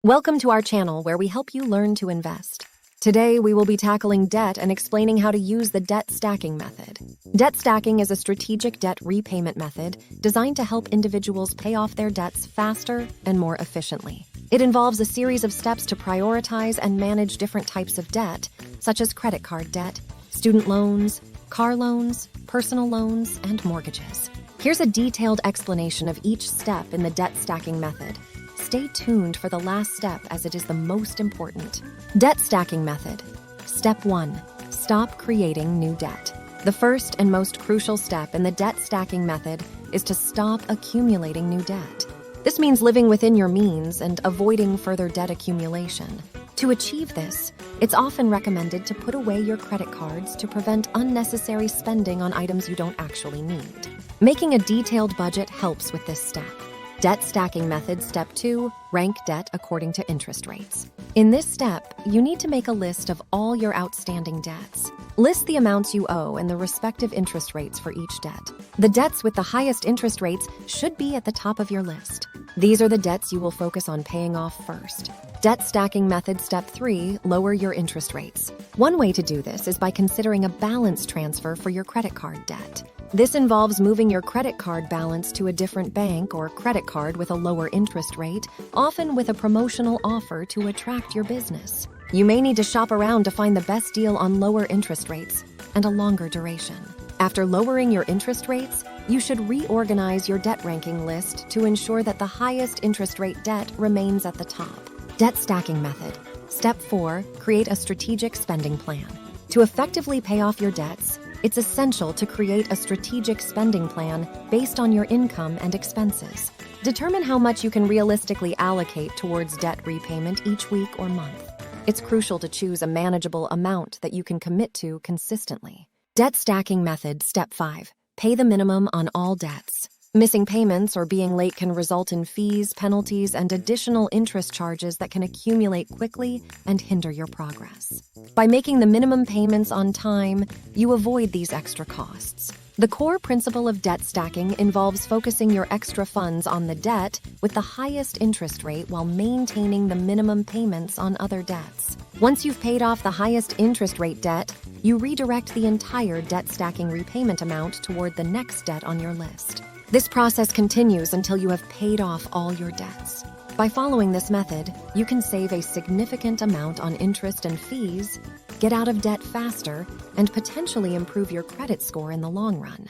Welcome to our channel where we help you learn to invest. Today, we will be tackling debt and explaining how to use the debt stacking method. Debt stacking is a strategic debt repayment method designed to help individuals pay off their debts faster and more efficiently. It involves a series of steps to prioritize and manage different types of debt, such as credit card debt, student loans, car loans, personal loans, and mortgages. Here's a detailed explanation of each step in the debt stacking method. Stay tuned for the last step as it is the most important. Debt stacking method. Step 1. Stop creating new debt. The first and most crucial step in the debt stacking method is to stop accumulating new debt. This means living within your means and avoiding further debt accumulation. To achieve this, it's often recommended to put away your credit cards to prevent unnecessary spending on items you don't actually need. Making a detailed budget helps with this step. Debt stacking method step 2, rank debt according to interest rates. In this step, you need to make a list of all your outstanding debts. List the amounts you owe and the respective interest rates for each debt. The debts with the highest interest rates should be at the top of your list. These are the debts you will focus on paying off first. Debt stacking method step 3, lower your interest rates. One way to do this is by considering a balance transfer for your credit card debt. This involves moving your credit card balance to a different bank or credit card with a lower interest rate, often with a promotional offer to attract your business. You may need to shop around to find the best deal on lower interest rates and a longer duration. After lowering your interest rates, you should reorganize your debt ranking list to ensure that the highest interest rate debt remains at the top. Debt stacking method. Step 4, create a strategic spending plan. To effectively pay off your debts, it's essential to create a strategic spending plan based on your income and expenses. Determine how much you can realistically allocate towards debt repayment each week or month. It's crucial to choose a manageable amount that you can commit to consistently. Debt stacking method step 5, pay the minimum on all debts. Missing payments or being late can result in fees, penalties, and additional interest charges that can accumulate quickly and hinder your progress. By making the minimum payments on time, you avoid these extra costs. The core principle of debt stacking involves focusing your extra funds on the debt with the highest interest rate while maintaining the minimum payments on other debts. Once you've paid off the highest interest rate debt, you redirect the entire debt stacking repayment amount toward the next debt on your list. This process continues until you have paid off all your debts. By following this method, you can save a significant amount on interest and fees, get out of debt faster, and potentially improve your credit score in the long run.